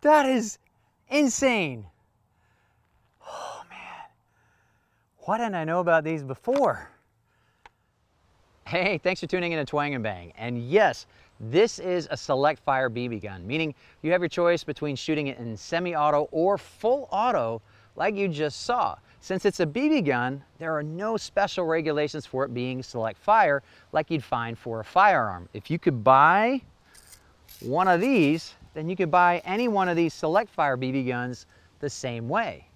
That is insane. Oh man, why didn't I know about these before? Hey, thanks for tuning in to Twang and Bang. And yes, this is a select fire BB gun, meaning you have your choice between shooting it in semi-auto or full auto like you just saw. Since it's a BB gun, there are no special regulations for it being select fire like you'd find for a firearm. If you could buy one of these, then you could buy any one of these select fire BB guns the same way.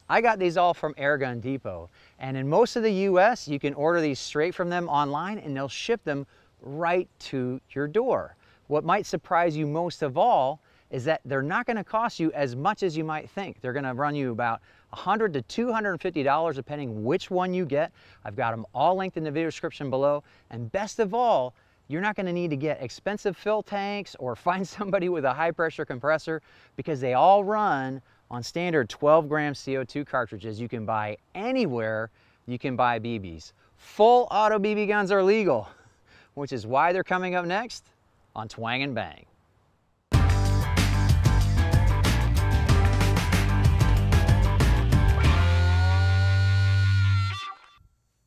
I got these all from Airgun Depot, and in most of the US, you can order these straight from them online and they'll ship them right to your door. What might surprise you most of all is that they're not going to cost you as much as you might think. They're going to run you about $100 to $250 depending which one you get. I've got them all linked in the video description below, and best of all, you're not going to need to get expensive fill tanks or find somebody with a high pressure compressor because they all run on standard 12-gram CO2 cartridges you can buy anywhere you can buy BBs. Full auto BB guns are legal, which is why they're coming up next on Twang and Bang.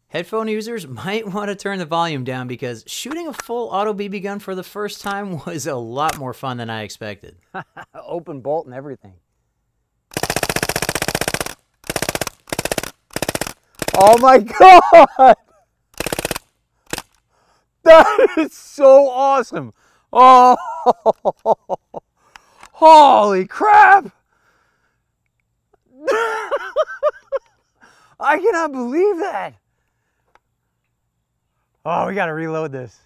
Headphone users might want to turn the volume down because shooting a full auto BB gun for the first time was a lot more fun than I expected. Open bolt and everything. Oh my God! That is so awesome! Oh, holy crap! I cannot believe that! Oh, we gotta reload this.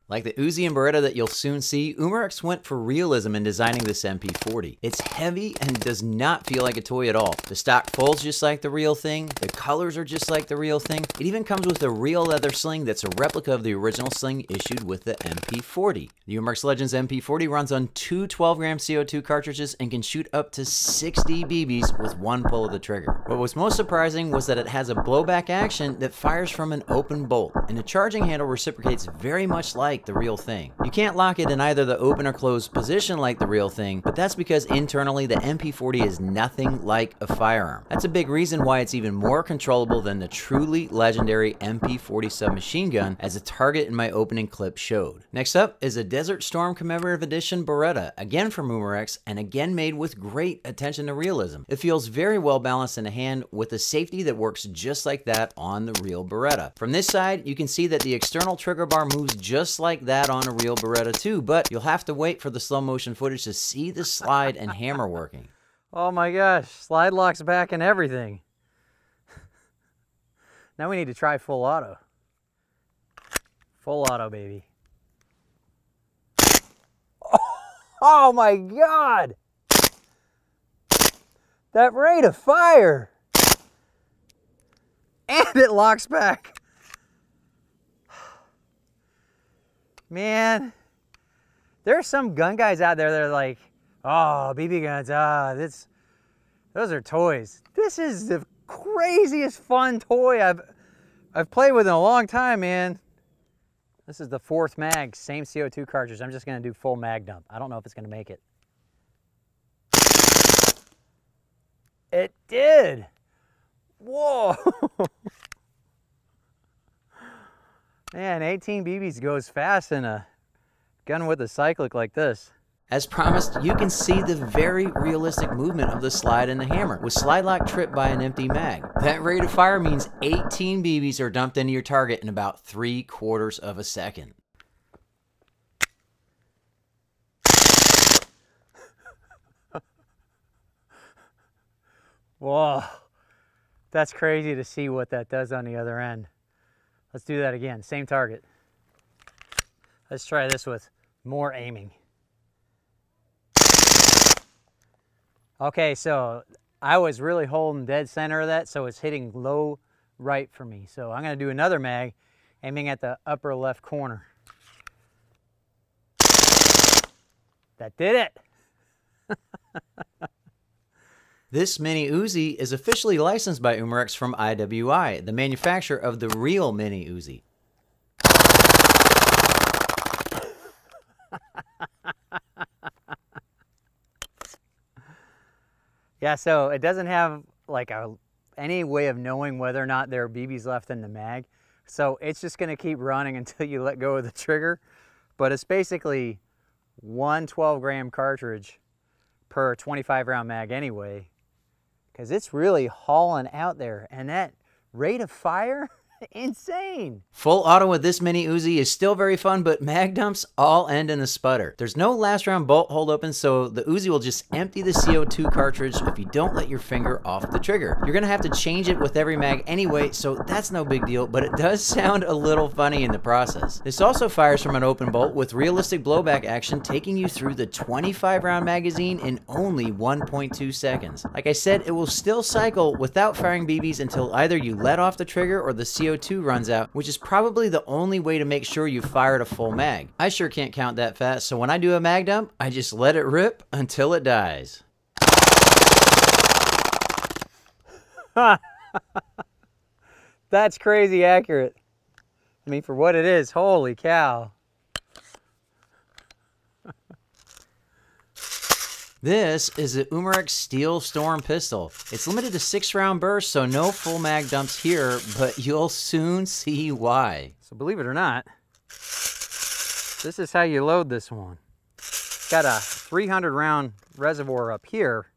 Like the Uzi and Beretta that you'll soon see, Umarex went for realism in designing this MP40. It's heavy and does not feel like a toy at all. The stock folds just like the real thing, the colors are just like the real thing. It even comes with a real leather sling that's a replica of the original sling issued with the MP40. The Umarex Legends MP40 runs on two 12-gram CO2 cartridges and can shoot up to 60 BBs with one pull of the trigger. What was most surprising was that it has a blowback action that fires from an open bolt, and the charging handle reciprocates very much like the real thing. You can't lock it in either the open or closed position like the real thing, but that's because internally the MP40 is nothing like a firearm. That's a big reason why it's even more controllable than the truly legendary MP40 submachine gun, as the target in my opening clip showed. Next up is a Desert Storm Commemorative Edition Beretta, again from Umarex, and again made with great attention to realism. It feels very well balanced in the hand with a safety that works just like that on the real Beretta. From this side, you can see that the external trigger bar moves just like that on a real Beretta too, but you'll have to wait for the slow motion footage to see the slide and hammer working. Oh my gosh, slide locks back and everything. Now we need to try full auto. Full auto, baby. Oh my God! That rate of fire! And it locks back. Man, there are some gun guys out there that are like, oh, BB guns, those are toys. This is the craziest fun toy I've played with in a long time, man. This is the 4th mag, same CO2 cartridge. I'm just gonna do full mag dump. I don't know if it's gonna make it. It did. Whoa. Man, 18 BBs goes fast in a gun with a cyclic like this. As promised, you can see the very realistic movement of the slide and the hammer, with slide lock tripped by an empty mag. That rate of fire means 18 BBs are dumped into your target in about 3/4 of a second. Whoa, that's crazy to see what that does on the other end. Let's do that again, same target. Let's try this with more aiming. Okay, so I was really holding dead center of that, so it's hitting low right for me. So I'm gonna do another mag, aiming at the upper left corner. That did it! This mini Uzi is officially licensed by Umarex from IWI, the manufacturer of the real mini Uzi. Yeah, so it doesn't have like any way of knowing whether or not there are BBs left in the mag. So it's just gonna keep running until you let go of the trigger. But it's basically one 12-gram cartridge per 25-round mag anyway, because it's really hauling out there. And that rate of fire, insane. Full auto with this mini Uzi is still very fun, but mag dumps all end in a sputter. There's no last round bolt hold open, so the Uzi will just empty the CO2 cartridge if you don't let your finger off the trigger. You're gonna have to change it with every mag anyway, so that's no big deal, but it does sound a little funny in the process. This also fires from an open bolt with realistic blowback action, taking you through the 25-round magazine in only 1.2 seconds. Like I said, it will still cycle without firing BBs until either you let off the trigger or the CO2 runs out, which is probably the only way to make sure you fired a full mag. I sure can't count that fast, so when I do a mag dump, I just let it rip until it dies. That's crazy accurate. I mean, for what it is, holy cow. This is the Umarex Steel Storm pistol. It's limited to 6-round bursts, so no full mag dumps here, but you'll soon see why. So believe it or not, this is how you load this one. It's got a 300-round reservoir up here,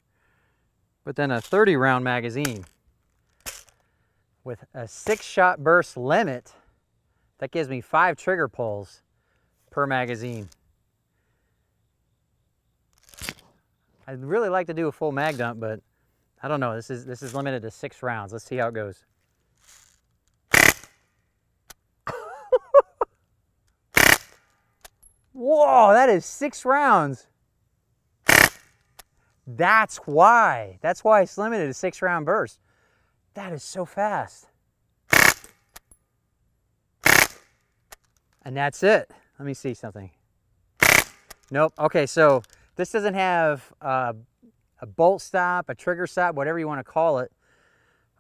but then a 30-round magazine. With a 6-shot burst limit, that gives me 5 trigger pulls per magazine. I'd really like to do a full mag dump, but I don't know. This is limited to 6 rounds. Let's see how it goes. Whoa, that is 6 rounds. That's why. That's why it's limited to 6-round bursts. That is so fast. And that's it. Let me see something. Nope. Okay, so this doesn't have a bolt stop, a trigger stop, whatever you want to call it,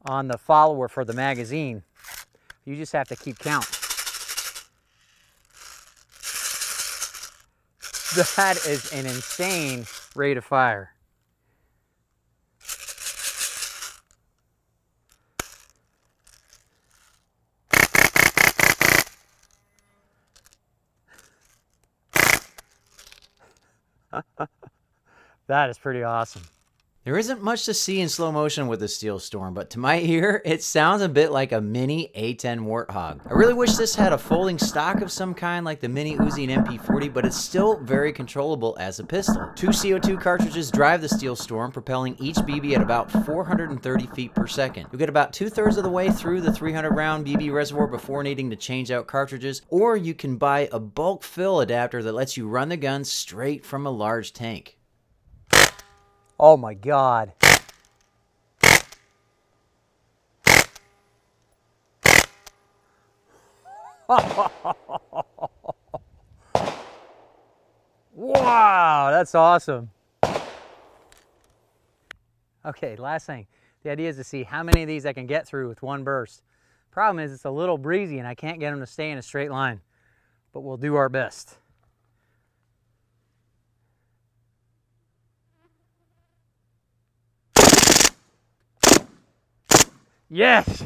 on the follower for the magazine. You just have to keep count. That is an insane rate of fire. That is pretty awesome. There isn't much to see in slow motion with the Steel Storm, but to my ear, it sounds a bit like a mini A10 Warthog. I really wish this had a folding stock of some kind like the mini Uzi and MP40, but it's still very controllable as a pistol. 2 CO2 cartridges drive the Steel Storm, propelling each BB at about 430 feet per second. You'll get about 2/3 of the way through the 300-round BB reservoir before needing to change out cartridges, or you can buy a bulk fill adapter that lets you run the gun straight from a large tank. Oh my God. Wow, that's awesome. Okay, last thing. The idea is to see how many of these I can get through with one burst. Problem is it's a little breezy and I can't get them to stay in a straight line, but we'll do our best. Yes!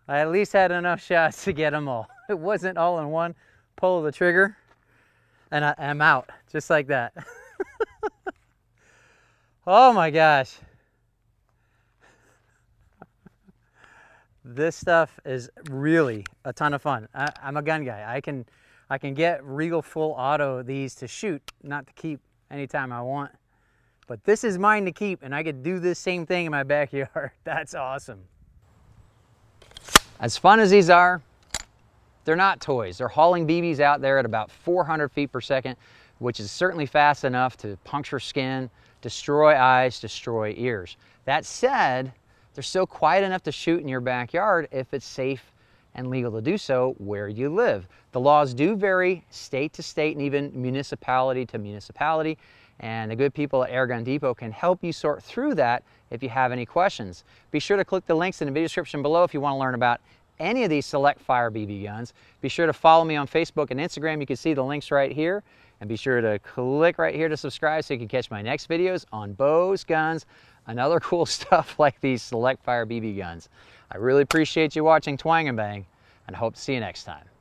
I at least had enough shots to get them all. It wasn't all in one pull of the trigger, and I'm out, just like that. Oh my gosh. This stuff is really a ton of fun. I'm a gun guy. I can get real full auto these to shoot, not to keep anytime I want. But this is mine to keep, and I could do this same thing in my backyard. That's awesome. As fun as these are, they're not toys. They're hauling BBs out there at about 400 feet per second, which is certainly fast enough to puncture skin, destroy eyes, destroy ears. That said, they're still quiet enough to shoot in your backyard if it's safe and legal to do so where you live. The laws do vary state to state and even municipality to municipality. And the good people at Air Gun Depot can help you sort through that if you have any questions. Be sure to click the links in the video description below if you want to learn about any of these Select Fire BB guns, be sure to follow me on Facebook and Instagram. You can see the links right here. And be sure to click right here to subscribe so you can catch my next videos on bows, guns, and other cool stuff like these Select Fire BB guns. I really appreciate you watching Twang and Bang, and I hope to see you next time.